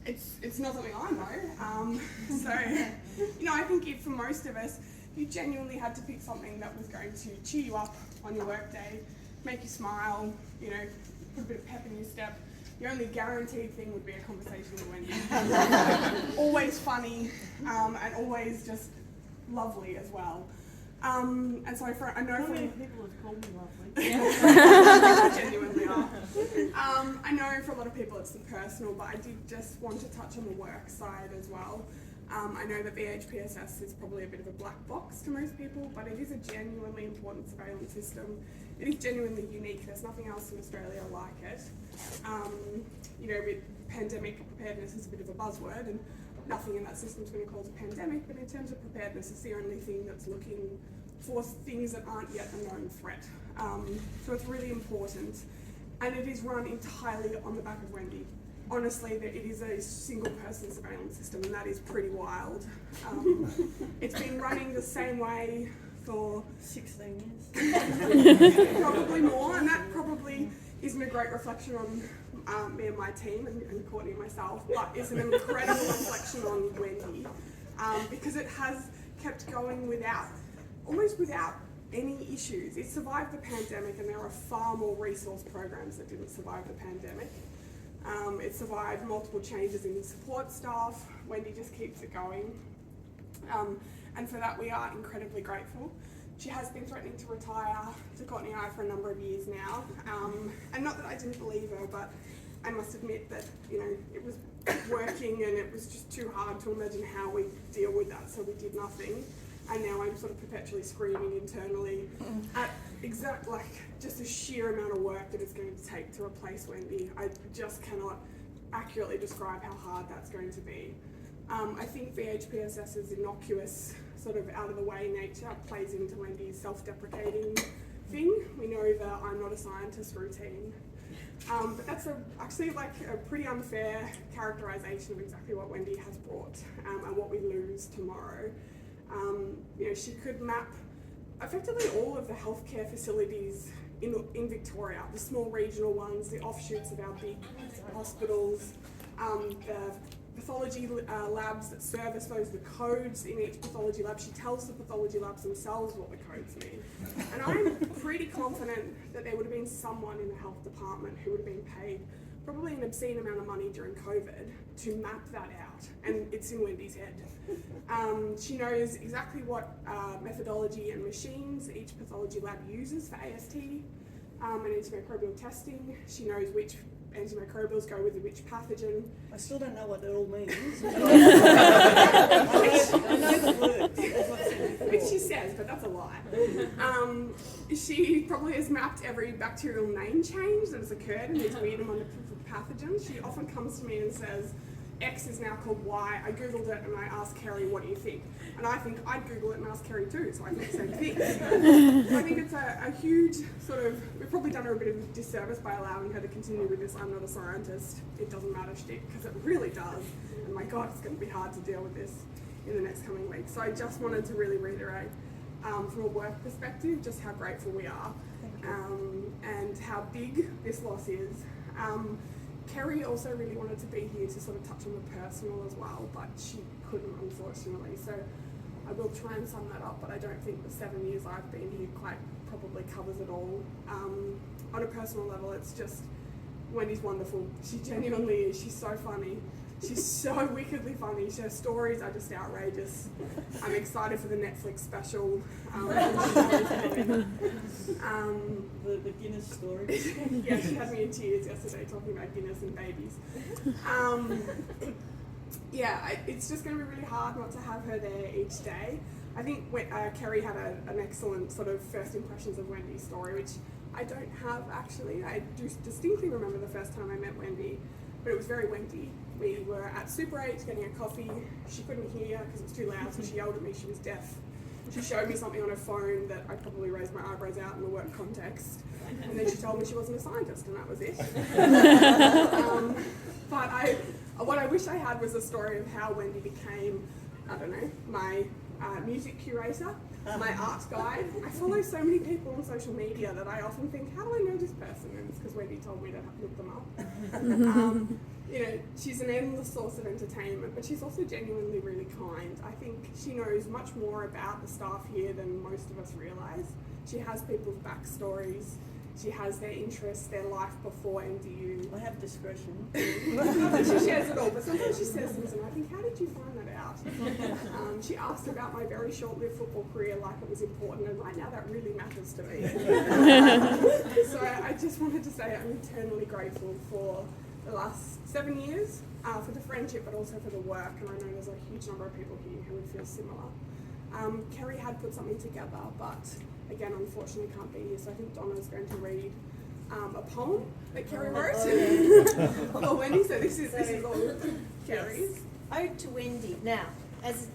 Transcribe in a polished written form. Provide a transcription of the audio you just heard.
it's not something I know. So, I think for most of us, you genuinely had to pick something that was going to cheer you up on your work day, make you smile, put a bit of pep in your step. The only guaranteed thing would be a conversation with Wendy. Always funny, and always just lovely as well. And so I know How from many people have called me lovely? genuinely are. I know for a lot of people it's the personal, but I did just want to touch on the work side as well. I know that VHPSS is probably a bit of a black box to most people, but it is a genuinely important surveillance system. It is genuinely unique. There's nothing else in Australia like it. With pandemic preparedness is a bit of a buzzword, and nothing in that system is going to cause a pandemic, but in terms of preparedness, it's the only thing that's looking for things that aren't yet a known threat. So it's really important, and it is run entirely on the back of Wendy. Honestly, it is a single person surveillance system, and that is pretty wild. It's been running the same way for 16 years. probably more, and that probably isn't a great reflection on me and my team and Courtney and myself, but it's an incredible reflection on Wendy, because it has kept going almost without any issues. It survived the pandemic, and there are far more resource programs that didn't survive the pandemic. It survived multiple changes in support staff. Wendy just keeps it going. And for that we are incredibly grateful. She has been threatening to retire to Courtney and I for a number of years now. And not that I didn't believe her, but I must admit that, it was working and it was just too hard to imagine how we deal with that, so we did nothing. And now I'm sort of perpetually screaming internally at just the sheer amount of work that it's going to take to replace Wendy. I just cannot accurately describe how hard that's going to be. I think VHPSS's innocuous, sort of out of the way nature plays into Wendy's self-deprecating thing. We know the I'm not a scientist routine. But that's actually a pretty unfair characterization of exactly what Wendy has brought and what we lose tomorrow. She could map effectively all of the healthcare facilities in Victoria, the small regional ones, the offshoots of our big hospitals, the pathology labs that service those, the codes in each pathology lab. She tells the pathology labs themselves what the codes mean. And I'm pretty confident that there would have been someone in the health department who would have been paid probably an obscene amount of money during COVID to map that out, and it's in Wendy's head. She knows exactly what methodology and machines each pathology lab uses for AST and antimicrobial testing. She knows which antimicrobials go with which pathogen. I still don't know what it all means. I know the words. Which she says, but that's a lie. She probably has mapped every bacterial name change that has occurred in these weird and wonderful pathogens. She often comes to me and says, X is now called Y. I googled it and I asked Kerry, what do you think? And I think I'd Google it and ask Kerry too, so I think the same thing. So I think it's a huge we've probably done her a bit of a disservice by allowing her to continue with this I'm not a scientist, it doesn't matter shtick, because it really does. And my God, it's going to be hard to deal with this in the next coming weeks. So I just wanted to really reiterate, from a work perspective, just how grateful we are and how big this loss is. Kerry also really wanted to be here to sort of touch on the personal as well, but she couldn't, unfortunately. So I will try and sum that up, but I don't think the 7 years I've been here quite probably covers it all. On a personal level, it's just, Wendy's wonderful. She genuinely is. She's so funny. She's so wickedly funny. Her stories are just outrageous. I'm excited for the Netflix special. The Guinness story. Yeah, she had me in tears yesterday talking about Guinness and babies. It's just going to be really hard not to have her there each day. I think Kerry had an excellent sort of first impressions of Wendy's story, which I don't have actually. I do distinctly remember the first time I met Wendy, but it was very Wendy. We were at Super 8 getting a coffee. She couldn't hear because it was too loud, so she yelled at me she was deaf. She showed me something on her phone that I probably raised my eyebrows out in the work context. And then she told me she wasn't a scientist, and that was it. What I wish I had was a story of how Wendy became, I don't know, my music curator, my art guide. I follow so many people on social media that I often think, how do I know this person? And it's because Wendy told me to look them up. you know, she's an endless source of entertainment, but she's also genuinely really kind. I think she knows much more about the staff here than most of us realise. She has people's backstories, she has their interests, their life before NDU. I have discretion. Not that she shares it all, but sometimes she says things and I think, how did you find that out? She asked about my very short-lived football career like it was important, and right now that really matters to me. So I just wanted to say I'm eternally grateful for the last 7 years, for the friendship, but also for the work, and I know there's a huge number of people here who would feel similar. Kerry had put something together, but again, unfortunately can't be here, so I think Donna's going to read a poem that Kerry wrote for Wendy, so this is all Kerry's. Ode to Wendy. Now, as